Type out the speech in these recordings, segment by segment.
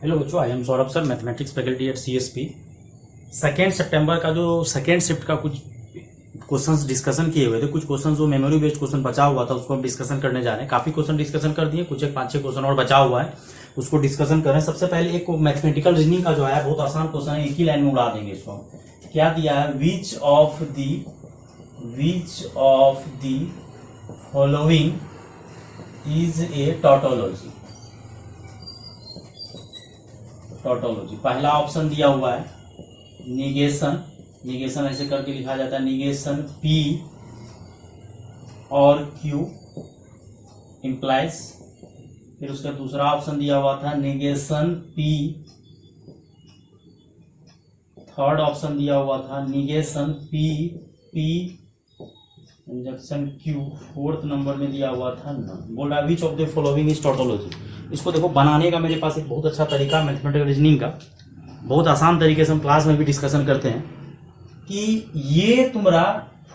Hello बच्चों, I am Saurabh sir, mathematics faculty at CSP। 2 सितंबर का जो सेकेंड शिफ्ट का कुछ क्वेश्चंस डिस्कशन किए हुए थे, कुछ क्वेश्चन जो मेमोरी बेस्ड क्वेश्चन बचा हुआ था उसको हम डिस्कशन करने जा रहे हैं। काफी क्वेश्चन डिस्कशन कर दिए, कुछ एक 5-6 क्वेश्चन और बचा हुआ है, उसको डिस्कशन कर रहे हैं। सबसे पहले एक मैथमेटिकल रीजनिंग का जो है बहुत आसान क्वेश्चन है, एक ही लाइन में उड़ा देंगे इसको। क्या दिया है? Which of the following is a tautology. पहला ऑप्शन दिया हुआ है निगेशन ऐसे करके लिखा जाता है, निगेशन P और Q इंप्लाइज। फिर उसका दूसरा ऑप्शन दिया हुआ था निगेशन P। थर्ड ऑप्शन दिया हुआ था negation P conjunction Q। Fourth number में दिया हुआ था नन। बोल रहा है which of the following is tautology. इसको देखो, बनाने का मेरे पास एक बहुत अच्छा तरीका मैथमेटिकल रीजनिंग का, बहुत आसान तरीके से हम क्लास में भी डिस्कशन करते हैं कि ये तुम्हारा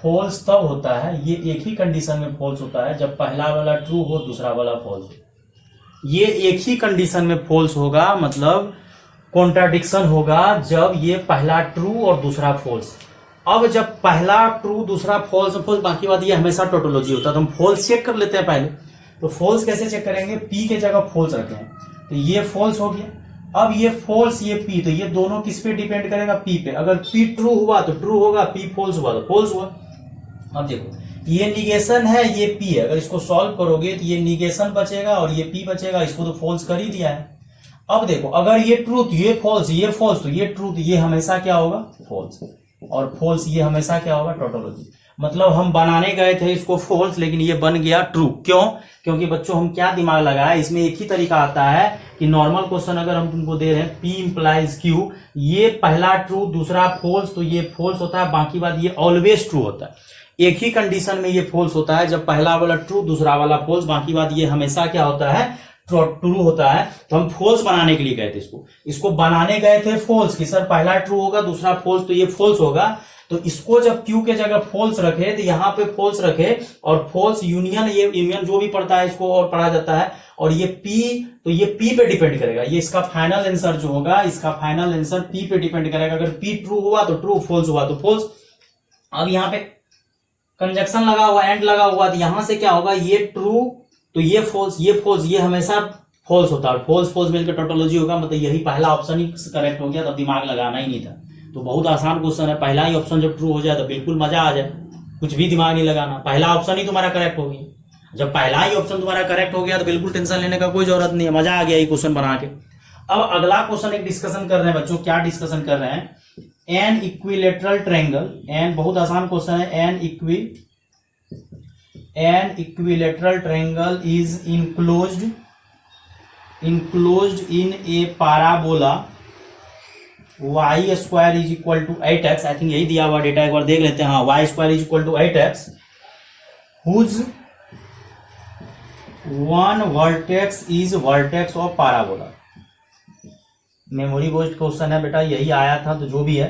फॉल्स तब होता है, ये एक ही कंडीशन में फॉल्स होता है जब पहला वाला ट्रू हो दूसरा वाला फॉल्स हो। ये एक ही कंडीशन में फॉल्स होगा, मतलब कॉन्ट्राडिक्शन होगा जब ये पहला ट्रू और दूसरा फॉल्स। अब जब पहला ट्रू दूसरा फॉल्स बाकी बात ये हमेशा टोटोलॉजी होता है। तो हम फॉल्स चेक कर लेते हैं पहले। तो फॉल्स कैसे चेक करेंगे? P के जगह फॉल्स रखें, तो ये फॉल्स हो गया। अब ये फॉल्स ये P, तो ये दोनों किस पे डिपेंड करेगा? P पे। अगर P ट्रू हुआ तो ट्रू होगा, P फॉल्स हुआ तो फॉल्स हुआ। अब देखो, ये निगेशन है, ये P है। अगर इसको सॉल्व करोगे तो ये निगेशन बचेगा और ये P बचेगा। इसको तो फॉल्स कर ही दिया है। अब देखो, अगर ये ट्रू तो ये फॉल्स, ये फॉल्स तो ये ट्रू, तो ये हमेशा क्या होगा? फॉल्स। और फॉल्स ये हमेशा क्या होगा? टोटोलॉजी। मतलब हम बनाने गए थे इसको फॉल्स, लेकिन ये बन गया ट्रू। क्यों? क्योंकि बच्चों हम क्या दिमाग लगाए, इसमें एक ही तरीका आता है कि नॉर्मल क्वेश्चन अगर हम तुमको दे रहे हैं P इंप्लाइज Q, ये पहला ट्रू दूसरा फॉल्स, तो ये फॉल्स होता है। बाकी बात ये ऑलवेज ट्रू होता है। एक ही कंडीशन में ये फॉल्स होता है, जब पहला वाला ट्रू दूसरा वाला फॉल्स। बाकी बात ये हमेशा क्या होता है? ट्रू होता है। तो हम फॉल्स बनाने के लिए गए थे इसको बनाने गए थे फॉल्स की सर पहला ट्रू होगा दूसरा फॉल्स, तो ये फॉल्स होगा। तो इसको जब Q के जगह फॉल्स रखे तो यहाँ पे फॉल्स रखे, और फॉल्स यूनियन, ये यूनियन जो भी पढ़ता है इसको और पढ़ा जाता है। और ये P, तो ये P पे डिपेंड करेगा। ये इसका फाइनल आंसर जो होगा, इसका फाइनल आंसर P पे डिपेंड करेगा। अगर P ट्रू हुआ तो ट्रू, फॉल्स हुआ तो फॉल्स। अब यहाँ पे कंजक्शन लगा हुआ, एंड लगा हुआ, तो यहां से क्या होगा? ये ट्रू तो ये फॉल्स, ये फॉल्स, ये हमेशा फॉल्स होता है। फॉल्स मिलकर टोटोलॉजी होगा। मतलब यही पहला ऑप्शन ही करेक्ट हो गया, तब दिमाग लगाना ही नहीं था। तो बहुत आसान क्वेश्चन है। पहला ही ऑप्शन जब ट्रू हो जाए तो बिल्कुल मजा आ जाए, कुछ भी दिमाग नहीं लगाना। पहला ऑप्शन ही तुम्हारा करेक्ट हो गया। जब पहला ही ऑप्शन तुम्हारा करेक्ट हो गया तो बिल्कुल टेंशन लेने का कोई जरूरत नहीं है, मजा आ गया ये क्वेश्चन बना के। अब अगला क्वेश्चन एक डिस्कशन कर रहे हैं बच्चों। क्या डिस्कशन कर रहे हैं? An equilateral triangle. एन बहुत आसान क्वेश्चन है। An equilateral triangle is enclosed in a parabola y square is equal to 8x। I think यही दिया हुआ डेटा, एक बार देख लेते हैं। हाँ, y square is equal to 8x whose one vertex is vertex of parabola। Memory based question है बेटा, यही आया था। तो जो भी है,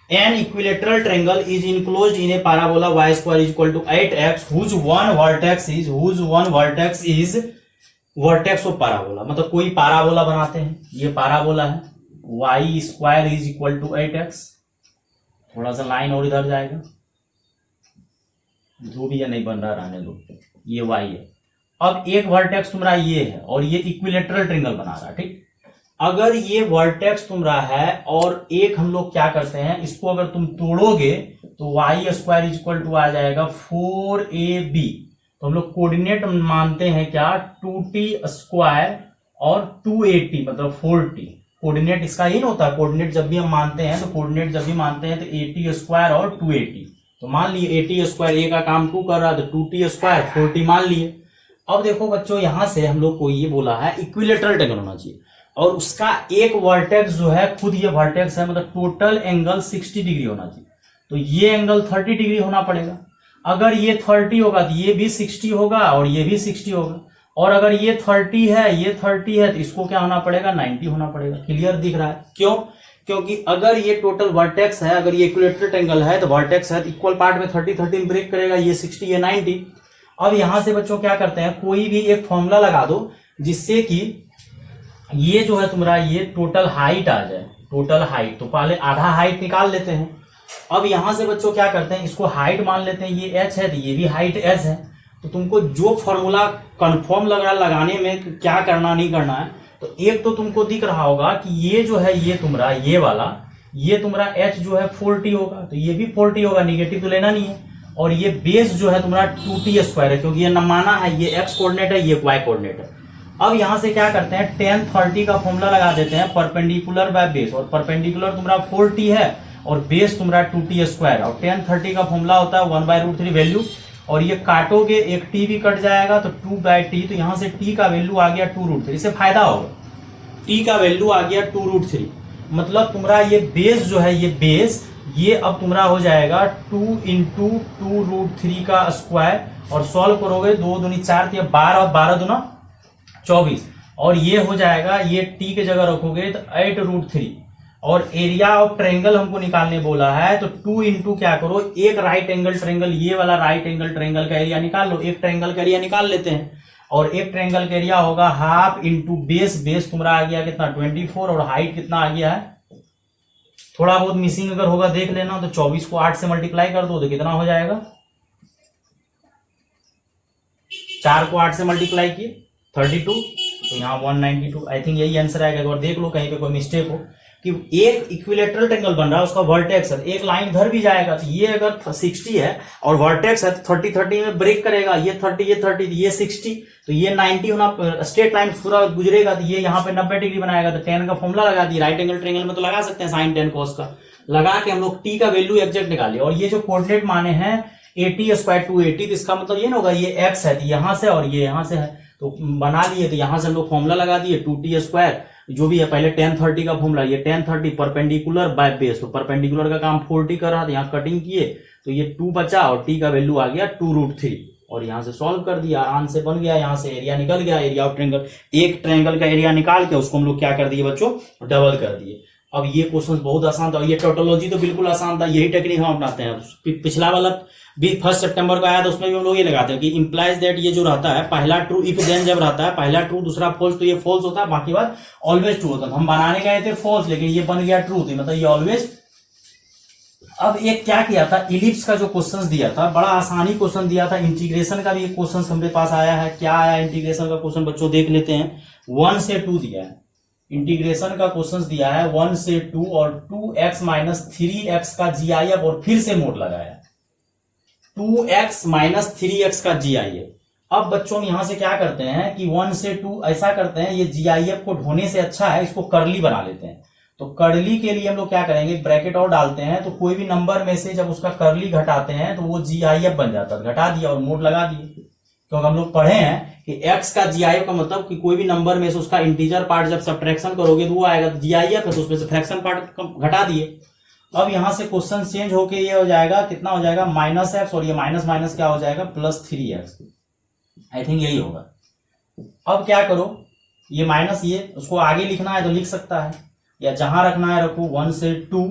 an equilateral triangle is enclosed in a parabola y square is equal to 8x whose one vertex is vertex of parabola। मतलब कोई parabola बनाते हैं, ये parabola है, y square is equal to 8x। थोड़ा सा लाइन और इधर जाएगा, जो भी है नहीं बन रहा, रहने दो, ये y है। अब एक वर्टेक्स तुम्हारा ये है और ये इक्विलेटरल ट्रायंगल बना रहा है, ठीक। अगर ये वर्टेक्स तुम्हारा है और एक हम लोग क्या करते हैं, इसको अगर तुम तोड़ोगे तो y square is equal to आ जाएगा 4ab। तो हम लोग कोऑर्डिनेट मानते हैं क्या? 2t स्क्वायर और 280 मतलब 4t। कोऑर्डिनेट इसका ही ना होता है। कोऑर्डिनेट जब भी हम मानते हैं तो कोऑर्डिनेट जब भी मानते हैं तो 80 स्क्वायर और 280। तो मान लिए 80 स्क्वायर ए का काम 2 कर रहा है, तो 2t स्क्वायर 4t मान लिए। अब देखो बच्चों, यहां से हम लोग को ये बोला है इक्विलेटरल ट्रायंगल होना चाहिए, और उसका एक वर्टेक्स जो है, खुद ये वर्टेक्स है, मतलब टोटल एंगल 60 डिग्री होना चाहिए। तो ये एंगल 30 डिग्री होना पड़ेगा। अगर ये 30 होगा तो ये भी 60 होगा और ये भी 60 होगा। और अगर ये 30 है, ये 30 है, तो इसको क्या होना पड़ेगा? 90 होना पड़ेगा। क्लियर दिख रहा है? क्यों? क्योंकि अगर ये टोटल वर्टेक्स है, अगर ये इक्विलेटरल ट्रायंगल है तो वर्टेक्स है, इक्वल पार्ट में 30 ब्रेक करेगा, ये 60 ये 90। अब यहां से बच्चों क्या करते हैं, कोई भी एक फॉर्मूला लगा दो जिससे कि ये जो है तुम्हारा ये टोटल हाइट आ जाए, टोटल हाइट, तो पहले आधा हाइट निकाल लेते हैं। अब यहां से बच्चों क्या करते हैं, इसको हाइट मान लेते हैं, ये h है तो ये भी हाइट s है। तो तुमको जो फॉर्मूला कंफर्म लग रहा है लगाने में क्या करना नहीं करना है, तो एक तो तुमको दिख रहा होगा कि ये जो है ये तुम्हारा ये वाला ये तुम्हारा h जो है 4t होगा, तो ये भी 4t होगा, निगेटिव तो लेना नहीं है। और ये बेस जो है तुम्हारा 2t स्क्वायर है, क्योंकि ये न माना है ये x कोऑर्डिनेट है, ये y कोऑर्डिनेट है। अब यहां से क्या करते हैं, tan 30 का फॉर्मूला लगा देते हैं, परपेंडिकुलर बाय बेस, और परपेंडिकुलर तुम्हारा 4t है और बेस तुम्हारा 2t स्क्वायर, और tan 30 का फॉर्मूला होता है 1/√3 वैल्यू, और ये काटोगे एक t भी कट जाएगा तो 2/t, तो यहां से t का वैल्यू आ गया 2√3। इससे फायदा होगा, t का वैल्यू आ गया 2√3, मतलब तुम्हारा ये बेस जो है ये बेस ये अब तुम्हारा हो जाएगा 2 × 2√3 का स्क्वायर, और सॉल्व करोगे 2 दूनी 4 तो 12 और 12 दूना 24, और ये हो जाएगा, ये t के जगह रखोगे तो 8√3, और एरिया ऑफ ट्रायंगल हमको निकालने बोला है, तो 2 × क्या करो, एक राइट एंगल ट्रायंगल, ये वाला राइट एंगल ट्रायंगल का एरिया निकाल लो, एक ट्रायंगल का एरिया निकाल लेते हैं, और एक ट्रायंगल का एरिया होगा हाफ इंटू बेस, बेस तुम्हारा आ गया कितना 24, और हाइट कितना आ गया है, थोड़ा बहुत मिसिंग अगर होगा देख लेना, तो 24 को 8 से मल्टीप्लाई कर दो तो कितना हो जाएगा, 4 को 8 से मल्टीप्लाई किए 32, तो यहाँ 192, आई थिंक यही आंसर आएगा। एक बार देख लो कहीं पे कोई मिस्टेक हो, कि एक इक्विलेटरल ट्रायंगल बन रहा है, उसका वर्टेक्स है, एक लाइन इधर भी जाएगा, तो ये अगर 60 है और वर्टेक्स है तो 30 में ब्रेक करेगा, ये 30 ये 30 ये 60, तो ये 90 होना, स्ट्रेट लाइन पूरा गुजरेगा, तो ये यहाँ पे 90 डिग्री बनाएगा, तो tan का फॉर्मूला लगा दी, राइट एंगल ट्रायंगल में तो लगा सकते हैं sin tan cos का, लगा के हम लोग t का वैल्यू एग्जैक्ट निकालिए, और ये जो कोऑर्डिनेट माने हैं 80² 280, तो इसका मतलब ये ना होगा ये x है, तो यहाँ से और ये यहाँ से है, तो बना लिए, तो यहाँ से हम लोग फॉर्मूला लगा दिए 2t² जो भी है, पहले tan 30 का फॉर्मूला, ये tan 30 परपेंडिकुलर बाय बेस, तो परपेंडिकुलर का काम 4t कर रहा था, यहाँ कटिंग किए तो ये 2 बचा, और t का वैल्यू आ गया 2√3, और यहाँ से सॉल्व कर दिया, आराम से बन गया, यहाँ से एरिया निकल गया, एरिया ऑफ ट्रायंगल, एक ट्रायंगल का एरिया निकाल के उसको हम लोग क्या कर दिए बच्चों, डबल कर दिए। अब ये क्वेश्चन बहुत आसान था, ये टोटोलॉजी तो बिल्कुल आसान था, यही टेक्निक हम अपनाते हैं। पिछला वाला भी 1 सितंबर का आया था, उसमें भी हम लोग ये लगाते हैं कि इंप्लाइज दैट, ये जो रहता है पहला ट्रू, इफ देन जब रहता है पहला ट्रू दूसरा फॉल्स, तो ये फॉल्स होता है, बाकी बात ऑलवेज ट्रू होता है। हम बनाने गए थे फॉल्स, लेकिन ये बन गया ट्रू, तो मतलब ये ऑलवेज। अब एक क्या किया था, इलिप्स का जो क्वेश्चन दिया था, बड़ा आसानी क्वेश्चन दिया था, इंटीग्रेशन का भी एक क्वेश्चन हमारे पास आया है। क्या आया इंटीग्रेशन का क्वेश्चन बच्चों, देख लेते हैं। 1 से 2 दिया है, इंटीग्रेशन का क्वेश्चन दिया है 1 से 2, और 2x - 3x का GIF, और फिर से मोड लगाया 2x - 3x का GIF। अब बच्चों यहां से क्या करते हैं कि 1 से 2 ऐसा करते हैं, ये GIF को ढोने से अच्छा है इसको कर्ली बना लेते हैं। तो कर्ली के लिए हम लोग क्या करेंगे, ब्रैकेट और डालते हैं, तो कोई भी नंबर में से जब उसका कर्ली घटाते हैं तो वो GIF बन जाता है, घटा दिया और मोड लगा दिए। क्योंकि हम लोग पढ़े हैं कि x का GIF का मतलब कि कोई भी नंबर में से उसका इंटीजर पार्ट जब सब्ट्रैक्शन करोगे तो वो आएगा, तो GIF है तो उसमें से फ्रैक्शन पार्ट घटा दिए। अब यहां से क्वेश्चन चेंज होके ये हो जाएगा, कितना हो जाएगा -x, और ये माइनस माइनस क्या हो जाएगा +3x, आई थिंक यही होगा। अब क्या करो, ये माइनस, ये उसको आगे लिखना है तो लिख सकता है, या जहां रखना है रखो, 1 से 2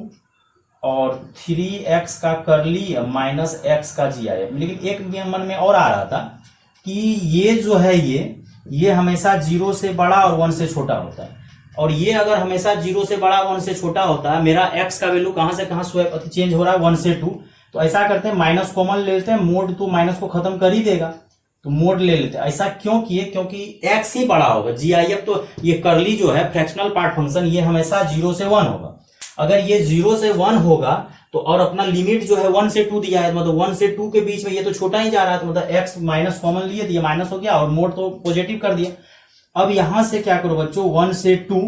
और 3x का कर्ली -x का GIF। लेकिन एक मन में और आ रहा था कि ये जो है ये हमेशा 0 से बड़ा और 1 से छोटा होता है, और ये अगर हमेशा 0 से बड़ा 1 से छोटा होता है, मेरा x का वैल्यू कहां से कहां स्वैप चेंज हो रहा है 1 से 2, तो ऐसा करते हैं माइनस कॉमन ले लेते हैं, मोड तो माइनस को खत्म कर ही देगा, तो मोड ले लेते हैं। ऐसा क्यों किए, क्योंकि x ही बड़ा होगा, GIF तो ये कर्ली जो है फ्रैक्शनल पार्ट फंक्शन, ये हमेशा 0 से 1 होगा। अगर ये 0 से 1 होगा तो, और अपना लिमिट जो है 1 से 2 दिया है, मतलब 1 से 2 के बीच में ये तो छोटा ही जा रहा है, तो मतलब x माइनस कॉमन लिए, तो ये माइनस हो गया और मोड तो पॉजिटिव कर दिया। अब यहां से क्या करो बच्चों, 1 से 2,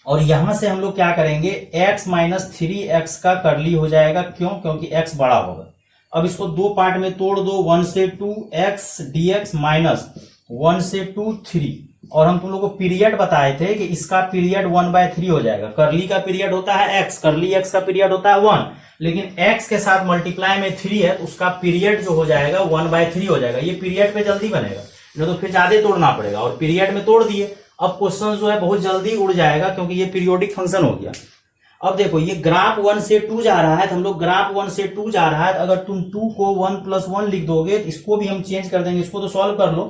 और यहां से हम लोग क्या करेंगे, x - 3x का कर्ली हो जाएगा, क्यों, क्योंकि x बड़ा होगा। अब इसको दो पार्ट में तोड़ दो, 1 से 2 x dx माइनस 1 से 2 3, और हम तुम लोग को पीरियड बताए थे कि इसका पीरियड 1/3 हो जाएगा। कर्ली का पीरियड होता है x, कर्ली x का पीरियड होता है 1, लेकिन x के साथ मल्टीप्लाई में 3 है तो उसका पीरियड जो हो जाएगा 1/3 हो जाएगा। ये पीरियड पे जल्दी बनेगा, नहीं तो फिर ज्यादा तोड़ना पड़ेगा, और पीरियड में तोड़ दिए। अब क्वेश्चन जो है बहुत जल्दी उड़ जाएगा, क्योंकि ये पीरियोडिक फंक्शन हो गया। अब देखो ये ग्राफ 1 से 2 जा रहा है, तो हम लोग ग्राफ 1 से 2 जा रहा है, अगर तुम 2 को 1 + 1 लिख दोगे तो इसको भी हम चेंज कर देंगे, इसको तो सॉल्व कर लो।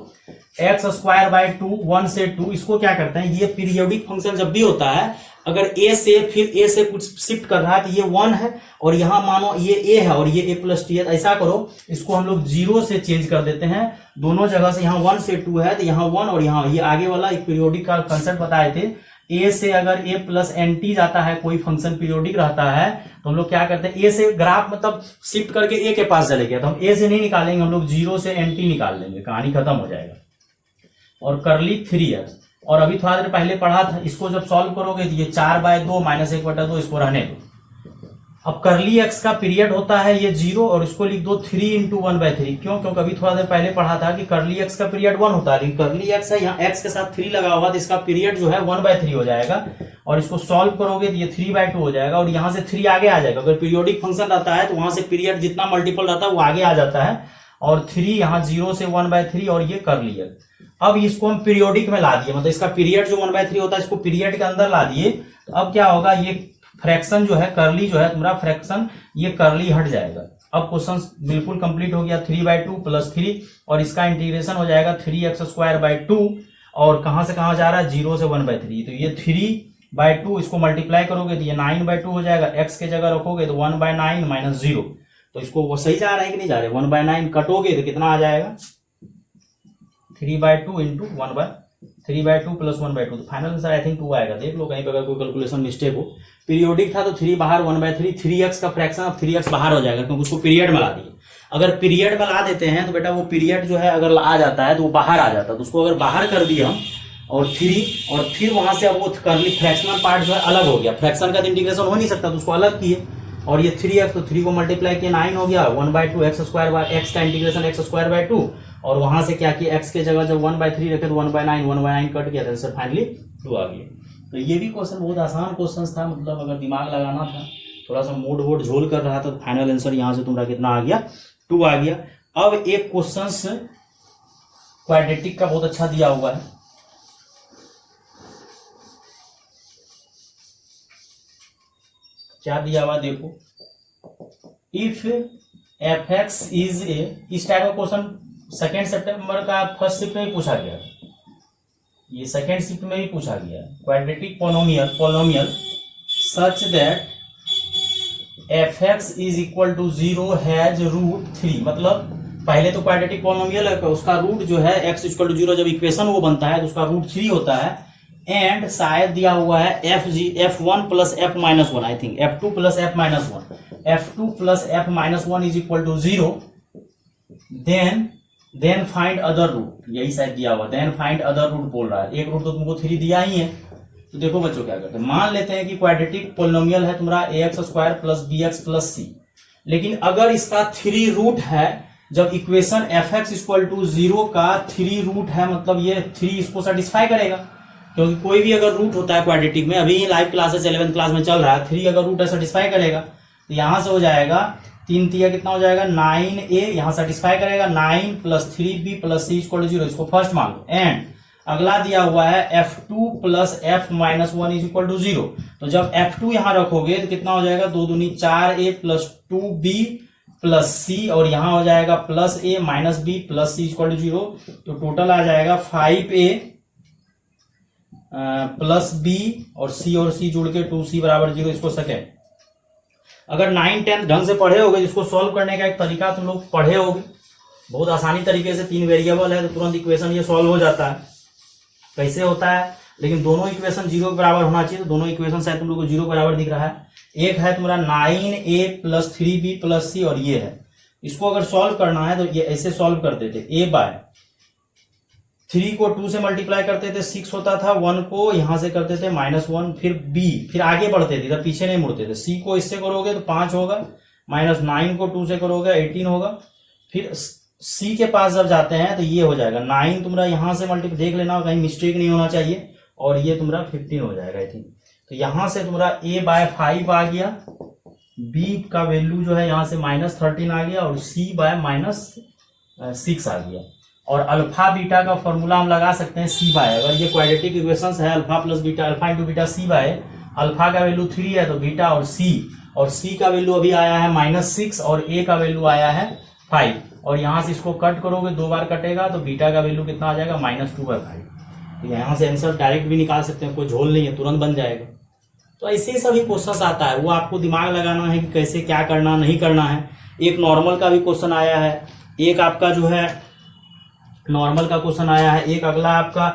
एक्स स्क्वायर बाय 2 1 से 2, इसको क्या करते हैं, ये पीरियोडिक फंक्शन जब भी होता है अगर ए से फिर ए से कुछ शिफ्ट कर रहा है तो ये 1 है और यहां मानो ये ए है और ये ए प्लस टी है। ऐसा करो इसको हम लोग 0 से चेंज कर देते हैं, दोनों जगह से, यहाँ 1 से 2 है तो यहाँ 1 और यहाँ ये आगे वाला एक पीरियोडिक का कंसेप्ट बताए थे। ए से अगर ए प्लस एन टी जाता है, कोई फंक्शन पीरियोडिक रहता है तो हम लोग क्या करते हैं, ए से ग्राफ मतलब शिफ्ट करके ए के पास चले गया तो हम ए से नहीं निकालेंगे, हम लोग 0 से एन टी निकाल लेंगे, कहानी खत्म हो जाएगा। और करली 3x, और अभी थोड़ा देर पहले पढ़ा था, इसको जब सॉल्व करोगे तो ये 4/2 -1/2 इसको रहने दो। अब करली x का पीरियड होता है ये 0 और इसको लिख दो 3 × 1/3। क्यों? क्योंकि अभी थोड़ा देर पहले पढ़ा था कि करली x का पीरियड 1 होता है, लेकिन करली x है यहाँ x के साथ 3 लगा हुआ तो इसका पीरियड जो है 1/3 हो जाएगा। और इसको सॉल्व करोगे तो ये 3/2 हो जाएगा और यहाँ से 3 आगे आ जाएगा। अगर पीरियोडिक फंक्शन रहता है तो वहां से पीरियड जितना मल्टीपल रहता है वो आगे आ जाता है और 3 यहाँ 0 से 1/3 और ये करली x। अब इसको हम पीरियोडिक में ला दिए, मतलब इसका पीरियड जो 1/3 होता है इसको पीरियड के अंदर ला दिए, तो अब क्या होगा, ये फ्रैक्शन जो है करली जो है तुम्हारा फ्रैक्शन ये करली हट जाएगा। अब क्वेश्चन बिल्कुल कंप्लीट हो गया, 3/2 + 3 और इसका इंटीग्रेशन हो जाएगा 3x² 2 और कहां से कहां जा रहा है 0 से 1/3, तो ये 3/2 इसको मल्टीप्लाई करोगे तो ये 9/2 हो जाएगा, x के जगह रखोगे तो 1/9 - 0, तो इसको वो सही जा रहा है कि नहीं जा रहा है, 1/9 कटोगे तो कितना आ जाएगा 3/2 × 3/2 + 1/2, तो फाइनल आंसर आई थिंक 2 आएगा। देख लो कहीं पर अगर कोई कैलकुलेशन मिस्टेक हो। पीरियोडिक था तो 3 बाहर 1/3, 3x का फ्रैक्शन अब 3x बाहर हो जाएगा क्योंकि उसको पीरियड में ला दिए। अगर पीरियड में ला देते हैं तो बेटा वो पीरियड जो है अगर आ जाता है तो वो बाहर आ जाता है, तो उसको अगर बाहर कर दिए हम और 3 और फिर वहां से अब वो करली फ्रैक्शनल पार्ट जो है अलग हो गया, फ्रैक्शन का इंटीग्रेशन हो नहीं सकता तो उसको अलग किए और ये 3x, तो 3 को मल्टीप्लाई किया 9 हो गया, 1/2 x² x का इंटीग्रेशन x² 2 और वहां से क्या किया x के जगह जब 1/3 रखे तो 1/9 कट गया, आंसर फाइनली 2 आ गया। तो ये भी क्वेश्चन बहुत आसान क्वेश्चन था, मतलब अगर दिमाग लगाना था, थोड़ा सा मूड वोड झोल कर रहा था तो फाइनल आंसर यहाँ से तुम्हारा कितना आ गया 2 आ गया। अब एक क्वेश्चन क्वाड्रेटिक का बहुत अच्छा दिया हुआ है, क्या दिया हुआ देखो, इफ fx इज ए, इस टाइप का क्वेश्चन 2 सितंबर का फर्स्ट शिफ्ट में भी पूछा गया, ये सेकेंड शिफ्ट में भी पूछा गया। Quadratic polynomial such that fx is equal to 0 has √3, मतलब पहले तो क्वाड्रेटिक पोलोमियल है, उसका रूट जो है x इक्वल टू 0 जब इक्वेशन वो बनता है तो उसका √3 होता है। एंड शायद दिया हुआ है f1 + f-1, I think f2 + f-1 is equal to 0, then find other root, यही शायद दिया हुआ, देन फाइंड अदर रूट बोल रहा है। एक रूट तो तुमको 3 दिया ही है, तो देखो बच्चों क्या करते हैं, मान लेते हैं कि क्वाड्रेटिक पोलिनोमियल है तुम्हारा ax² + bx + c, लेकिन अगर इसका 3 रूट है, जब इक्वेशन fx इक्वल टू 0 का 3 रूट है, मतलब ये 3 इसको सेटिस्फाई करेगा, क्योंकि कोई भी अगर रूट होता है क्वाड्रेटिक में, अभी लाइव क्लासेस 11th क्लास में चल रहा है, 3 अगर रूट है सेटिस्फाई करेगा, तो यहां से हो जाएगा 3 3 कितना हो जाएगा 9a, यहां सेटिस्फाई करेगा 9 + 3b + c = 0, इसको फर्स्ट मान लो। एंड अगला दिया हुआ है f2 + f-1 is equal to 0, तो जब f2 यहां रखोगे तो कितना हो जाएगा 2 दूनी 4a + 2b + c और यहां हो जाएगा +a - b + c = 0, तो टोटल आ जाएगा 5a + b और c जुड़ के 2c = 0, इसको सेकेंड। अगर 9 10 ढंग से पढ़े होगे, इसको सॉल्व करने का एक तरीका तुम लोग पढ़े होगे, बहुत आसानी तरीके से 3 वेरिएबल है तो तुरंत इक्वेशन ये सॉल्व हो जाता है। कैसे होता है, लेकिन दोनों इक्वेशन 0 के बराबर होना चाहिए, तो दोनों इक्वेशन शायद तुम लोग को 0 के बराबर दिख रहा है। एक है तुम्हारा 9a + 3b + c और ये है, इसको अगर सॉल्व करना है तो ये ऐसे सॉल्व करते थे, a/3 को 2 से मल्टीप्लाई करते थे 6 होता था, 1 को यहां से करते थे -1, फिर b, फिर आगे बढ़ते थे, पीछे नहीं मुड़ते थे, c को इससे करोगे तो 5 होगा, -9 को 2 से करोगे 18 होगा, फिर c के पास जब जाते हैं तो ये हो जाएगा 9 तुम्हारा यहां से मल्टीप्लाई, देख लेना कहीं मिस्टेक नहीं होना चाहिए, और ये तुम्हारा 15 हो जाएगा आई थिंक। तो यहां से तुम्हारा a/5 आ गया, b का वैल्यू जो है यहां से -13 आ गया और c/-6 आ गया। और अल्फा बीटा का फॉर्मूला हम लगा सकते हैं c/, अगर ये क्वाड्रेटिक इक्वेशंस है alpha + beta, alpha × beta c/, alpha का वैल्यू 3 है तो बीटा और c का वैल्यू अभी आया है -6 और a का वैल्यू आया है 5, और यहाँ से इसको कट करोगे, 2 बार कटेगा तो बीटा का वैल्यू कितना आ जाएगा -2/5। तो यहाँ से आंसर डायरेक्ट भी निकाल सकते हैं, कोई झोल नहीं है, तुरंत बन जाएगा। तो ऐसे ही सभी क्वेश्चन आता है, वो आपको दिमाग लगाना है कि कैसे क्या करना नहीं करना है। एक नॉर्मल का भी क्वेश्चन आया है, एक आपका जो है नॉर्मल का क्वेश्चन आया है, एक अगला आपका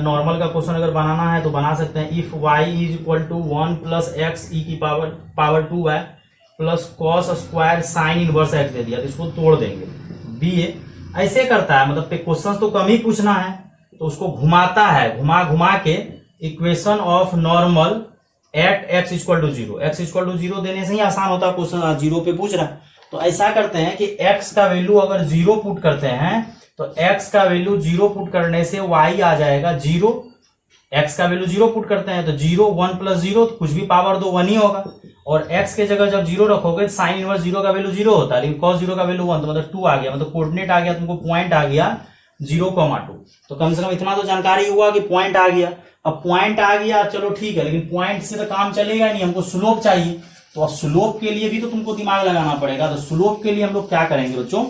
नॉर्मल का क्वेश्चन अगर बनाना है तो बना सकते हैं। If y is equal to 1 + x e की power 2y plus cos square sine inverse x दे दिया, तो इसको तोड़ देंगे। बी ऐसे करता है, मतलब क्वेश्चन तो कम ही पूछना है, तो उसको घुमाता है, घुमा घुमा के equation of normal at x equal to 0, x equal to 0 देने से ही आसान होता है क्वेश्चन, 0 पे पूछ रहा है। तो ऐसा करते हैं कि x का वैल्यू अगर 0 पुट करते हैं तो x का वैल्यू 0 पुट करने से y आ जाएगा 0। x का वैल्यू 0 पुट करते हैं तो 0, 1 + 0 तो कुछ भी पावर दो 1 ही होगा। और x के जगह जब 0 रखोगे साइन इनवर्स 0 का वैल्यू 0 होता है, लेकिन cos 0 का वैल्यू 1, तो मतलब 2 आ गया, मतलब कोऑर्डिनेट आ गया, तुमको पॉइंट आ गया 0,2। तो कम से कम इतना तो जानकारी हुआ कि पॉइंट आ गया। अब पॉइंट आ गया चलो ठीक है, लेकिन पॉइंट से तो काम चलेगा नहीं, हमको स्लोप चाहिए। तो अब स्लोप के लिए भी तो तुमको दिमाग लगाना पड़ेगा। तो स्लोप के लिए हम लोग क्या करेंगे बच्चों,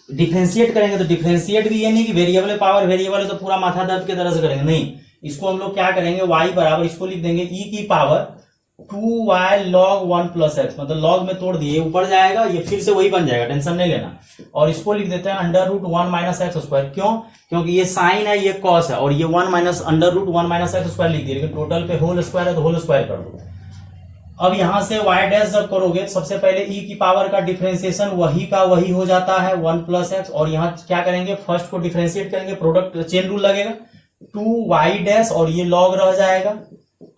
डिफरेंशिएट करेंगे। तो डिफरेंशिएट भी ये नहीं कि वेरिएबल है, पावर वेरिएबल है तो पूरा माथा दर्द की तरह से करेंगे, नहीं। इसको हम लोग क्या करेंगे, y बराबर इसको लिख देंगे e की पावर 2y log 1 + x, मतलब लॉग में तोड़ दिए, ऊपर जाएगा, ये फिर से वही बन जाएगा, टेंशन नहीं लेना। और इसको लिख देते हैं √1 - x²। क्यों? क्योंकि ये साइन है, ये कॉस है, और ये 1 - √1 - x² लिख दिया, लेकिन टोटल पे होल स्क्वायर है तो होल स्क्वायर कर दो। अब यहां से y डैश जब करोगे तो सबसे पहले e की पावर का डिफरेंशिएशन वही का वही हो जाता है 1 + x, और यहां क्या करेंगे, फर्स्ट को डिफरेंशिएट करेंगे, प्रोडक्ट चेन रूल लगेगा, 2y डैश और ये log रह जाएगा,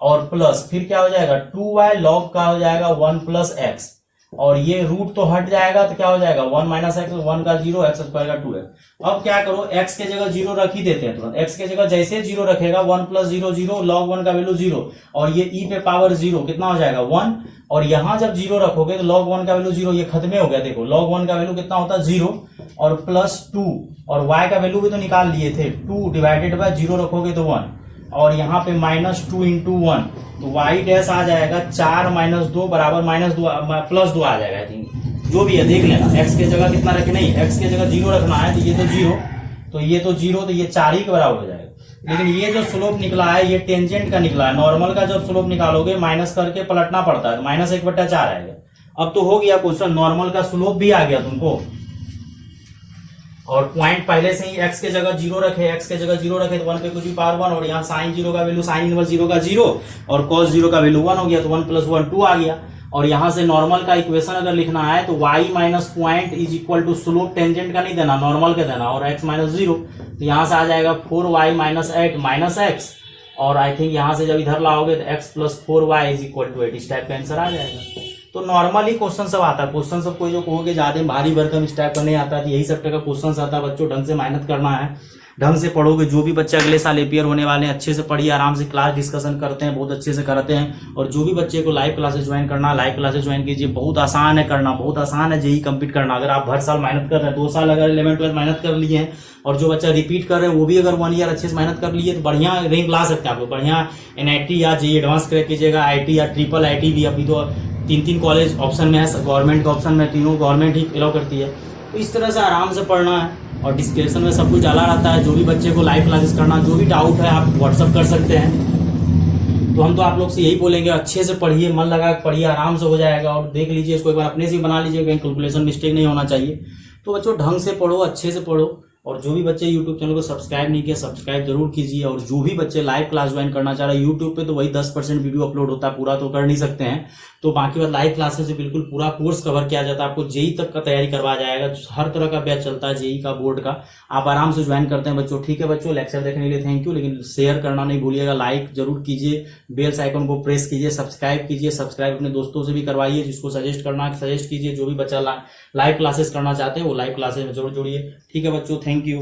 और प्लस फिर क्या हो जाएगा 2y log का हो जाएगा 1 + x, और ये रूट तो हट जाएगा तो क्या हो जाएगा 1 - x, 1 का 0, x² का 2 है। अब क्या करो, x के जगह 0 रख ही देते हैं तुरंत। x के जगह जैसे 0 रखेगा 1 + 0 0, log 1 का वैल्यू 0, और ये e पे पावर 0 कितना हो जाएगा 1, और यहां जब 0 रखोगे तो log 1 का वैल्यू 0, ये खत्म हो गया। देखो log 1 का वैल्यू कितना होता है 0, और प्लस 2, और y का वैल्यू भी तो निकाल लिए थे, 2 डिवाइडेड बाय 0 रखोगे तो 1, और यहाँ पे -2 × 1, तो y डैश आ जाएगा 4 - 2 बराबर +2 आ जाएगा। आई थिंक जो भी है देख लेना, x के जगह कितना रखे, नहीं x के जगह 0 रखना है, तो ये तो 0, तो ये तो 0, तो ये 4 ही के बराबर हो जाएगा। लेकिन ये जो स्लोप निकला है ये टेंजेंट का निकला है, नॉर्मल का जब स्लोप निकालोगे माइनस करके पलटना पड़ता है, -1/4 आएगा। अब तो हो गया क्वेश्चन, नॉर्मल का स्लोप भी आ गया तुमको, और पॉइंट पहले से ही x के जगह 0 रखे, x के जगह 0 रखे तो 1 पे कुछ भी पावर 1, और यहाँ साइन 0 का वैल्यू साइन इनवर्स 0 का 0, और cos 0 का वैल्यू 1 हो गया, तो 1 + 1 2 आ गया। और यहाँ से नॉर्मल का इक्वेशन अगर लिखना है तो y - point is equal to slope, tangent का नहीं देना, नॉर्मल का देना, और x - 0, तो यहाँ से आ जाएगा 4y - 8 - x, और आई थिंक यहाँ से जब इधर लाओगे तो x + 4y = 8, इस टाइप का आंसर आ जाएगा। तो नॉर्मली क्वेश्चन सब आता है, क्वेश्चन सब कोई जो कहोगे ज्यादा भारी भरकम इस टाइप का नहीं आता है, यही सब टाइप का क्वेश्चन आता है। बच्चों ढंग से मेहनत करना है, ढंग से पढ़ोगे, जो भी बच्चे अगले साल एपीआर होने वाले हैं अच्छे से पढ़िए, आराम से क्लास डिस्कशन करते हैं, बहुत अच्छे से करते हैं। और जो भी बच्चे को लाइव क्लासेस ज्वाइन करना, लाइव क्लासेस ज्वाइन कीजिए, बहुत आसान है करना, बहुत आसान है जेईई कंप्लीट करना। अगर आप हर साल मेहनत कर रहे हैं, 2 साल अगर 11th 12th मेहनत कर लिए हैं, और जो बच्चा रिपीट कर रहे हैं वो भी अगर 1 ईयर अच्छे से मेहनत कर लिए तो बढ़िया रैंक ला सकते हैं आप लोग। बढ़िया NIT या जेईई एडवांस क्रैक कीजिएगा, IT या ट्रिपल IT भी, अभी तो 3 कॉलेज ऑप्शन में है, गवर्नमेंट का ऑप्शन में, तीनों गवर्नमेंट ही अलाउ करती है। तो इस तरह से आराम से पढ़ना है, और डिस्क्रिप्शन में सब कुछ डाला रहता है। जो भी बच्चे को लाइव क्लासेस करना, जो भी डाउट है आप व्हाट्सअप कर सकते हैं। तो हम तो आप लोग से यही बोलेंगे, अच्छे से पढ़िए, मन लगा के पढ़िए, आराम से हो जाएगा। और देख लीजिए इसको एक बार अपने से बना लीजिए, कहीं कैलकुलेशन मिस्टेक नहीं होना चाहिए। तो बच्चों ढंग से पढ़ो, अच्छे से पढ़ो, और जो भी बच्चे यूट्यूब चैनल को सब्सक्राइब नहीं किया सब्सक्राइब जरूर कीजिए। और जो भी बच्चे लाइव क्लास ज्वाइन करना चाह रहे हैं, यूट्यूब पे तो वही 10% वीडियो अपलोड होता है, पूरा तो कर नहीं सकते हैं। तो बाकी बात लाइव क्लासेस से बिल्कुल पूरा कोर्स कवर किया जाता है, आपको जेईई तक का तैयारी करवाया जाएगा। हर तरह का बैच चलता है जेईई का, बोर्ड का, आप आराम से ज्वाइन करते हैं बच्चों। ठीक है बच्चों, लेक्चर देखने के लिए थैंक यू, लेकिन शेयर करना नहीं भूलिएगा, लाइक जरूर कीजिए, बेल आइकन को प्रेस कीजिए, सब्सक्राइब कीजिए, सब्सक्राइब अपने दोस्तों से भी करवाइए, जिसको सजेस्ट करना है सजेस्ट कीजिए। जो भी बच्चा लाइव क्लासेस करना चाहते हैं वो लाइव क्लासेस में जरूर जुड़िए। ठीक है बच्चों, थैंक यू।